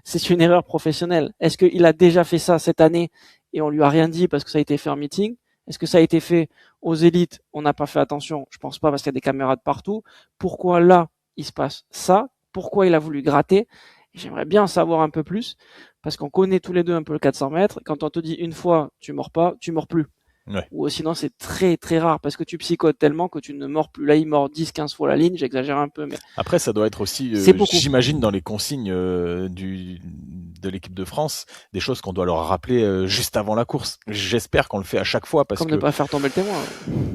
[SPEAKER 3] C'est une erreur professionnelle. Est-ce qu'il a déjà fait ça cette année et on lui a rien dit parce que ça a été fait en meeting? Est-ce que ça a été fait aux élites? On n'a pas fait attention. Je pense pas parce qu'il y a des caméras de partout. Pourquoi là, il se passe ça? Pourquoi il a voulu gratter? J'aimerais bien en savoir un peu plus parce qu'on connaît tous les deux un peu le 400 mètres. Quand on te dit une fois, tu mords pas, tu mords plus.
[SPEAKER 1] Ouais.
[SPEAKER 3] Ou sinon, c'est très très rare parce que tu psychotes tellement que tu ne mords plus. Là, il mord 10-15 fois la ligne. J'exagère un peu, mais
[SPEAKER 1] Après, ça doit être aussi,
[SPEAKER 3] c'est beaucoup.
[SPEAKER 1] j'imagine, dans les consignes de l'équipe de France, des choses qu'on doit leur rappeler juste avant la course. J'espère qu'on le fait à chaque fois, parce
[SPEAKER 3] Comme ne
[SPEAKER 1] que
[SPEAKER 3] pas faire tomber le témoin.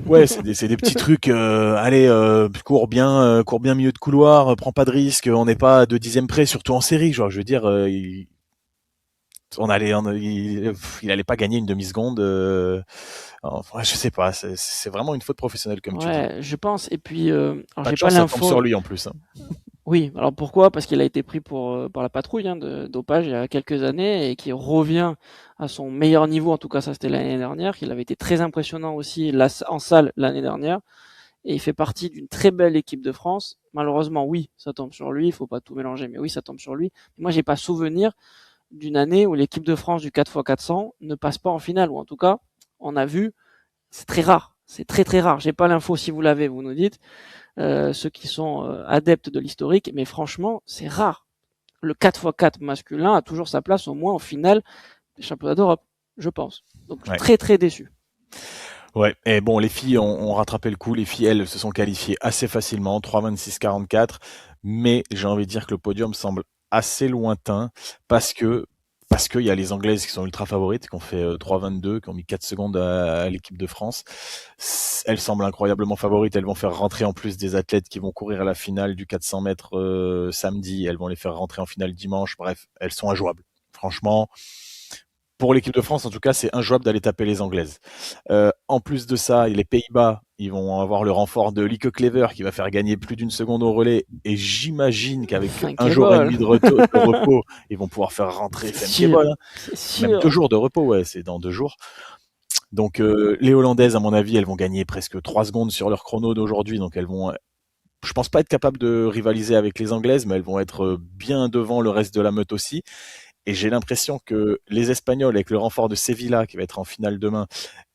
[SPEAKER 1] ouais, c'est des petits trucs. Allez, cours bien milieu de couloir, prends pas de risque. On n'est pas à 2/10 près, surtout en série. Genre, je veux dire, il allait pas gagner une demi-seconde. Enfin, je sais pas. C'est vraiment une faute professionnelle, comme tu dis.
[SPEAKER 3] Ouais, je pense. Et puis, alors
[SPEAKER 1] Pas de
[SPEAKER 3] j'ai pas
[SPEAKER 1] chance, ça tombe sur
[SPEAKER 3] l'info.
[SPEAKER 1] lui en plus, hein.
[SPEAKER 3] Oui, alors pourquoi? Parce qu'il a été pris par la patrouille de dopage il y a quelques années et qui revient à son meilleur niveau. En tout cas, ça c'était l'année dernière. Il avait été très impressionnant aussi en salle l'année dernière. Et il fait partie d'une très belle équipe de France. Malheureusement, oui, ça tombe sur lui. Il faut pas tout mélanger, mais oui, ça tombe sur lui. Moi, j'ai pas souvenir d'une année où l'équipe de France du 4x400 ne passe pas en finale, ou en tout cas, on a vu, c'est très rare. C'est très très rare. J'ai pas l'info, si vous l'avez, vous nous dites, ceux qui sont adeptes de l'historique, mais franchement, c'est rare. Le 4x4 masculin a toujours sa place au moins en finale des championnats d'Europe, je pense. Donc
[SPEAKER 1] Ouais.
[SPEAKER 3] très très déçu.
[SPEAKER 1] Ouais, et bon, les filles ont rattrapé le coup. Les filles, elles, se sont qualifiées assez facilement, 3,26,44. Mais j'ai envie de dire que le podium semble assez lointain parce que parce qu'il y a les Anglaises qui sont ultra favorites, qui ont fait 3,22, qui ont mis 4 secondes à l'équipe de France. Elles semblent incroyablement favorites. Elles vont faire rentrer en plus des athlètes qui vont courir à la finale du 400 mètres samedi. Elles vont les faire rentrer en finale dimanche. Bref, elles sont injouables. Franchement, pour l'équipe de France, en tout cas, c'est injouable d'aller taper les Anglaises. En plus de ça, les Pays-Bas, ils vont avoir le renfort de Lieke Clever qui va faire gagner plus d'une seconde au relais. Et j'imagine qu'avec un jour et demi de repos, ils vont pouvoir faire rentrer Femke Bol. Hein. Même 2 jours de repos, ouais, c'est dans 2 jours. Donc les Hollandaises, à mon avis, elles vont gagner presque 3 secondes sur leur chrono d'aujourd'hui. Donc elles vont, je pense pas être capables de rivaliser avec les Anglaises, mais elles vont être bien devant le reste de la meute aussi. Et j'ai l'impression que les Espagnols, avec le renfort de Sevilla, qui va être en finale demain,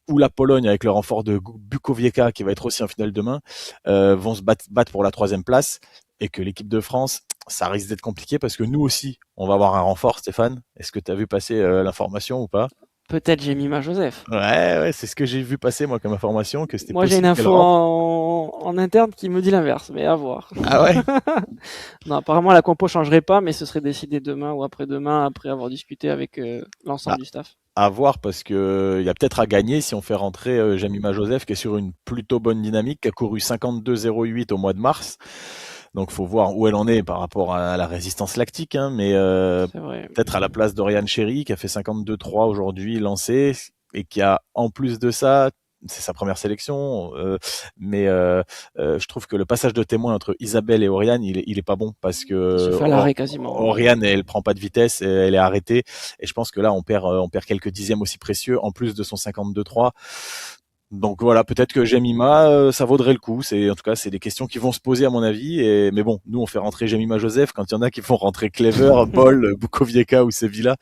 [SPEAKER 1] ou la Pologne, avec le renfort de Bukovieka, qui va être aussi en finale demain, vont se battre pour la 3e place. Et que l'équipe de France, ça risque d'être compliqué parce que nous aussi, on va avoir un renfort, Stéphane. Est-ce que tu as vu passer l'information ou pas?
[SPEAKER 3] Peut-être Jemima Joseph.
[SPEAKER 1] Ouais, c'est ce que j'ai vu passer, moi, comme information, que c'était
[SPEAKER 3] Moi, j'ai une
[SPEAKER 1] possible qu'elle
[SPEAKER 3] info
[SPEAKER 1] rentre.
[SPEAKER 3] en interne qui me dit l'inverse, mais à voir.
[SPEAKER 1] Ah ouais?
[SPEAKER 3] Non, apparemment, la compo changerait pas, mais ce serait décidé demain ou après-demain, après avoir discuté avec l'ensemble
[SPEAKER 1] Bah,
[SPEAKER 3] du staff.
[SPEAKER 1] à voir parce que il y a peut-être à gagner si on fait rentrer Jamima Joseph qui est sur une plutôt bonne dynamique, qui a couru 52,08 au mois de mars. Donc faut voir où elle en est par rapport à la résistance lactique, hein, mais
[SPEAKER 3] C'est vrai.
[SPEAKER 1] peut-être à la place d'Oriane Chéry qui a fait 52,3 aujourd'hui lancé et qui a en plus de ça, c'est sa première sélection, mais je trouve que le passage de témoin entre Isabelle et Oriane, il est pas bon parce
[SPEAKER 3] Il se
[SPEAKER 1] que
[SPEAKER 3] fait à l'arrêt quasiment.
[SPEAKER 1] Oriane, elle prend pas de vitesse, elle est arrêtée, et je pense que là on perd quelques dixièmes aussi précieux en plus de son 52,3. Donc voilà, peut-être que Jemima, ça vaudrait le coup. C'est en tout cas, c'est des questions qui vont se poser à mon avis. Mais bon, nous on fait rentrer Jemima Joseph quand il y en a qui font rentrer Clever, Bol, Bukovieka ou Sevilla.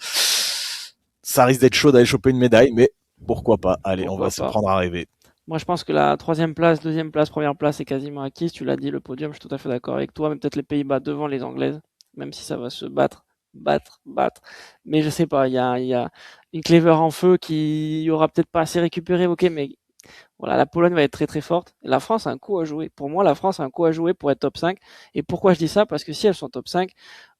[SPEAKER 1] Ça risque d'être chaud d'aller choper une médaille, mais pourquoi pas. Allez, on va
[SPEAKER 3] Pourquoi
[SPEAKER 1] se
[SPEAKER 3] pas.
[SPEAKER 1] prendre à rêver.
[SPEAKER 3] Moi, je pense que la 3e place, 2e place, 1re place est quasiment acquise. Tu l'as dit, le podium, je suis tout à fait d'accord avec toi. Mais peut-être les Pays-Bas devant les Anglaises, même si ça va se battre. Mais je sais pas, il y a une Clever en feu qui y aura peut-être pas assez récupéré, ok, mais voilà, la Pologne va être très très forte. La France a un coup à jouer. Pour moi, la France a un coup à jouer pour être top 5. Et pourquoi je dis ça? Parce que si elles sont top 5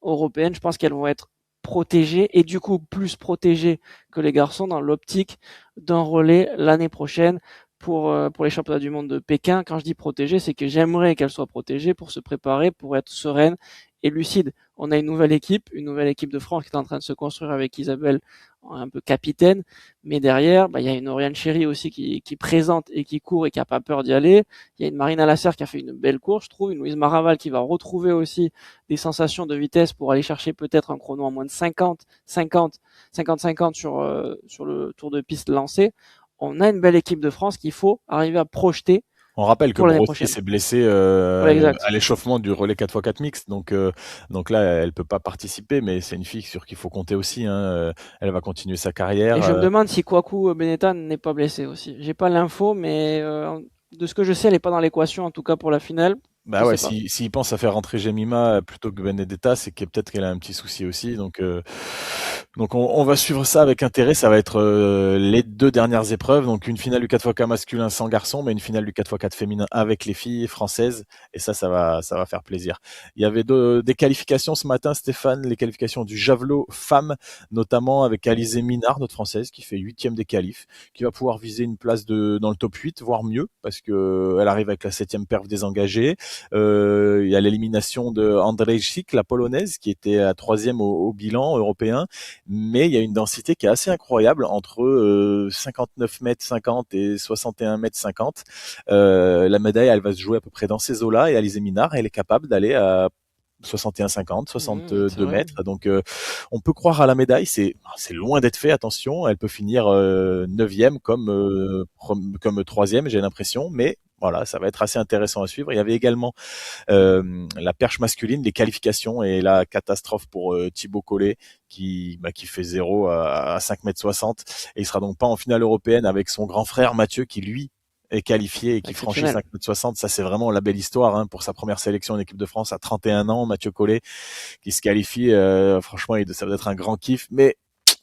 [SPEAKER 3] européennes, je pense qu'elles vont être protégées et du coup plus protégées que les garçons dans l'optique d'un relais l'année prochaine pour les championnats du monde de Pékin. Quand je dis protégées, c'est que j'aimerais qu'elles soient protégées pour se préparer, pour être sereines et lucides. On a une nouvelle équipe de France qui est en train de se construire avec Isabelle un peu capitaine, mais derrière, il y a une Oriane Chéry aussi qui présente et qui court et qui a pas peur d'y aller. Il y a une Marina Lasser qui a fait une belle course, je trouve, une Louise Maraval qui va retrouver aussi des sensations de vitesse pour aller chercher peut-être un chrono en moins de 50 sur le tour de piste lancé. On a une belle équipe de France qu'il faut arriver à projeter
[SPEAKER 1] On rappelle que
[SPEAKER 3] pour l'année
[SPEAKER 1] Brossier
[SPEAKER 3] prochaine.
[SPEAKER 1] s'est blessé
[SPEAKER 3] Ouais, exact.
[SPEAKER 1] à l'échauffement du relais 4x4 mixte, donc là elle peut pas participer, mais c'est une fille sur qui il faut compter aussi. Hein. Elle va continuer sa
[SPEAKER 3] Et
[SPEAKER 1] carrière.
[SPEAKER 3] je me demande si Kwaku Benetta n'est pas blessé aussi. J'ai pas l'info, mais de ce que je sais, elle est pas dans l'équation, en tout cas pour la finale. Je
[SPEAKER 1] Bah ouais,
[SPEAKER 3] sais pas.
[SPEAKER 1] s'il pense à faire rentrer Jemima plutôt que Benedetta, c'est que peut-être qu'elle a un petit souci aussi. Donc on va suivre ça avec intérêt. Ça va être les 2 dernières épreuves. Donc une finale du 4x4 masculin sans garçon, mais une finale du 4x4 féminin avec les filles françaises. Et ça va faire plaisir. Il y avait des qualifications ce matin, Stéphane, les qualifications du javelot femmes, notamment avec Alizé Minard, notre française, qui fait 8e des qualifs, qui va pouvoir viser une place dans le top 8, voire mieux, parce que elle arrive avec la 7e perf désengagée. Il y a l'élimination de Andrzejczyk, la polonaise, qui était à 3e au bilan européen, mais il y a une densité qui est assez incroyable entre 59 mètres 50 et 61 mètres 50. La médaille, elle va se jouer à peu près dans ces eaux-là, et Alizé Minard, elle est capable d'aller à 61-50,
[SPEAKER 3] C'est
[SPEAKER 1] 62
[SPEAKER 3] vrai.
[SPEAKER 1] mètres. Donc, on peut croire à la médaille. C'est loin d'être fait. Attention, elle peut finir 9e comme 3e, j'ai l'impression. Mais Voilà, ça va être assez intéressant à suivre. Il y avait également la perche masculine, les qualifications et la catastrophe pour Thibaut Collet qui fait 0 à 5,60 m et il sera donc pas en finale européenne avec son grand frère Mathieu qui lui est qualifié et qui franchit
[SPEAKER 3] Exceptionnel.
[SPEAKER 1] 5,60 m. Ça, c'est vraiment la belle histoire pour sa première sélection en équipe de France à 31 ans. Mathieu Collet qui se qualifie. Franchement, ça va être un grand kiff. Mais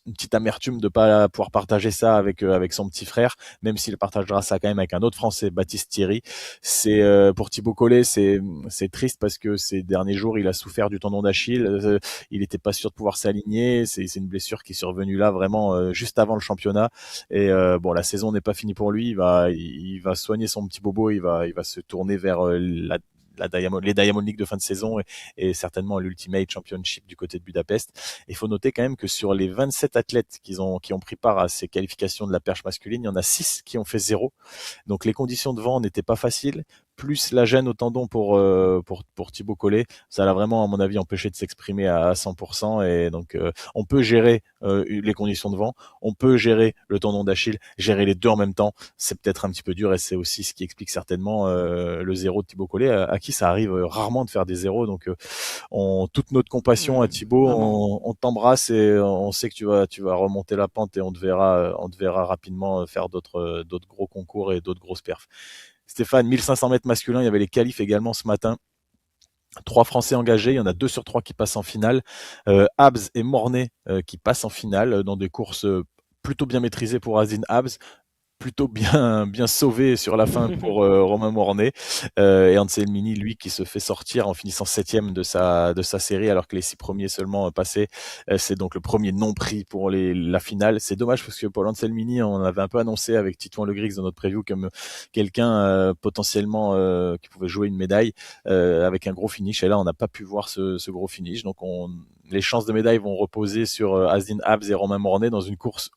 [SPEAKER 1] une petite amertume de pas pouvoir partager ça avec son petit frère, même s'il partagera ça quand même avec un autre Français, Baptiste Thierry. C'est pour Thibaut Collet, c'est triste parce que ces derniers jours, il a souffert du tendon d'Achille. Il n'était pas sûr de pouvoir s'aligner. C'est une blessure qui est survenue là vraiment juste avant le championnat. Et bon, la saison n'est pas finie pour lui. Il va soigner son petit bobo. Il va se tourner vers les Diamond League de fin de saison et certainement l'Ultimate Championship du côté de Budapest. Il faut noter quand même que sur les 27 athlètes qui ont pris part à ces qualifications de la perche masculine, il y en a 6 qui ont fait 0. Donc les conditions de vent n'étaient pas faciles, plus la gêne au tendon pour Thibaut Collet, ça l'a vraiment à mon avis empêché de s'exprimer à 100%. Et donc on peut gérer les conditions de vent, on peut gérer le tendon d'Achille, gérer les deux en même temps, c'est peut-être un petit peu dur et c'est aussi ce qui explique certainement le 0 de Thibaut Collet à qui ça arrive rarement de faire des 0. Donc toute notre compassion à Thibaut, on t'embrasse et on sait que tu vas remonter la pente et on te verra rapidement faire d'autres gros concours et d'autres grosses perfs. Stéphane, 1500 mètres masculin, il y avait les qualifs également ce matin. 3 Français engagés, il y en a 2 sur 3 qui passent en finale. Habs et Mornay qui passent en finale dans des courses plutôt bien maîtrisées pour Azine Habs, plutôt bien sauvé sur la fin pour Romain Mornay et Anselmini lui qui se fait sortir en finissant 7e de sa série alors que les 6 premiers seulement passés. C'est donc le premier non pris pour la finale. C'est dommage parce que pour Anselmini on avait un peu annoncé avec Titouan Le Grix dans notre preview comme quelqu'un potentiellement qui pouvait jouer une médaille avec un gros finish et là on n'a pas pu voir ce gros finish. Donc les chances de médaille vont reposer sur Azine Habs et Romain Mornay dans une course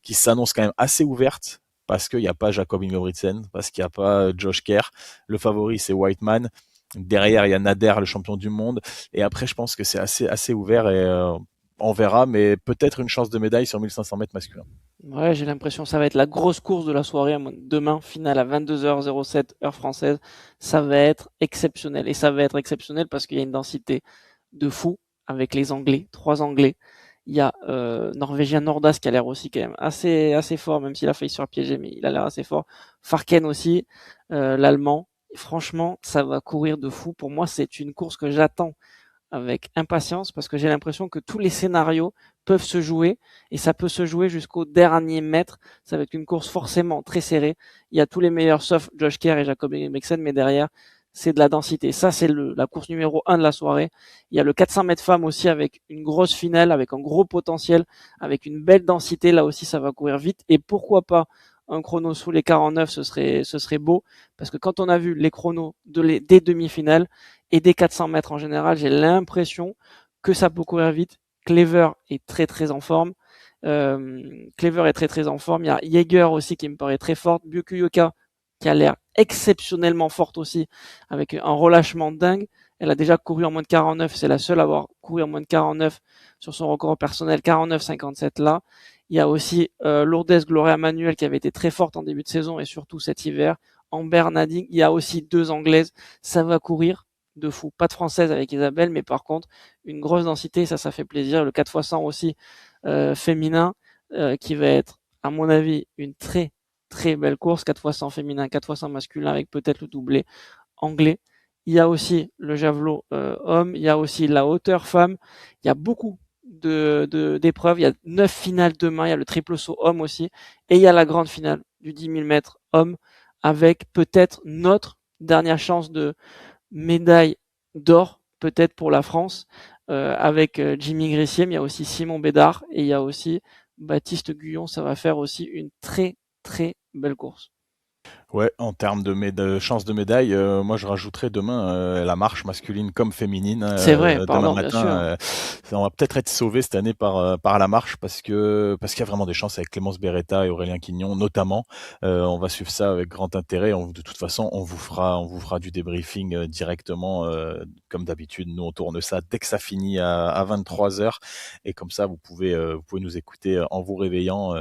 [SPEAKER 1] qui s'annonce quand même assez ouverte parce qu'il n'y a pas Jacob Ingebrigtsen, parce qu'il n'y a pas Josh Kerr. Le favori, c'est Whiteman. Derrière, il y a Nader, le champion du monde. Et après, je pense que c'est assez ouvert et on verra, mais peut-être une chance de médaille sur 1500 mètres masculin.
[SPEAKER 3] Ouais, j'ai l'impression que ça va être la grosse course de la soirée. Demain, finale à 22h07, heure française. Ça va être exceptionnel. Et ça va être exceptionnel parce qu'il y a une densité de fou avec les Anglais, 3 Anglais. Il y a Norvégien Nordas qui a l'air aussi quand même assez fort, même s'il a failli se faire piéger, mais il a l'air assez fort. Farken aussi, l'Allemand. Franchement, ça va courir de fou. Pour moi, c'est une course que j'attends avec impatience parce que j'ai l'impression que tous les scénarios peuvent se jouer et ça peut se jouer jusqu'au dernier mètre. Ça va être une course forcément très serrée. Il y a tous les meilleurs sauf Josh Kerr et Jacob Ingebrigtsen, mais derrière, c'est de la densité. Ça, c'est la course numéro 1 de la soirée. Il y a le 400 mètres femmes aussi avec une grosse finale, avec un gros potentiel, avec une belle densité. Là aussi, ça va courir vite. Et pourquoi pas un chrono sous les 49, ce serait beau. Parce que quand on a vu les chronos des demi-finales et des 400 mètres en général, j'ai l'impression que ça peut courir vite. Clever est très très en forme. Clever est très très en forme. Il y a Jaeger aussi qui me paraît très forte. Bukuyoka qui a l'air exceptionnellement forte aussi, avec un relâchement dingue. Elle a déjà couru en moins de 49, c'est la seule à avoir couru en moins de 49 sur son record personnel, 49,57 là. Il y a aussi Lourdes Gloria Manuel qui avait été très forte en début de saison et surtout cet hiver. Amber Nading, il y a aussi 2 Anglaises, ça va courir de fou. Pas de Française avec Isabelle, mais par contre, une grosse densité, ça fait plaisir. Le 4x100 aussi féminin, qui va être, à mon avis, une très belle course, 4x100 féminin, 4x100 masculin avec peut-être le doublé anglais. Il y a aussi le javelot homme, il y a aussi la hauteur femme. Il y a beaucoup d'épreuves. Il y a 9 finales demain. Il y a le triple saut homme aussi. Et il y a la grande finale du 10 000 mètres homme avec peut-être notre dernière chance de médaille d'or, peut-être pour la France, avec Jimmy Gressier. Mais il y a aussi Simon Bédard et il y a aussi Baptiste Guyon. Ça va faire aussi une très belle course.
[SPEAKER 1] Ouais, en termes de chances de médaille, moi je rajouterais demain la marche masculine comme féminine.
[SPEAKER 3] C'est vrai,
[SPEAKER 1] Demain
[SPEAKER 3] pardon, bien sûr.
[SPEAKER 1] matin, on va peut-être être sauvé cette année par la marche parce qu'il y a vraiment des chances avec Clémence Beretta et Aurélien Quignon notamment. On va suivre ça avec grand intérêt. De toute façon, on vous fera du débriefing directement comme d'habitude. Nous on tourne ça dès que ça finit à 23h et comme ça vous pouvez nous écouter en vous réveillant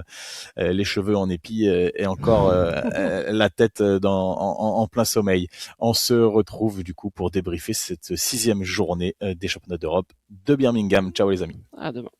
[SPEAKER 1] les cheveux en épis et encore la tête tête en plein sommeil. On se retrouve du coup pour débriefer cette 6e journée des championnats d'Europe de Birmingham. Ciao les amis.
[SPEAKER 3] À demain.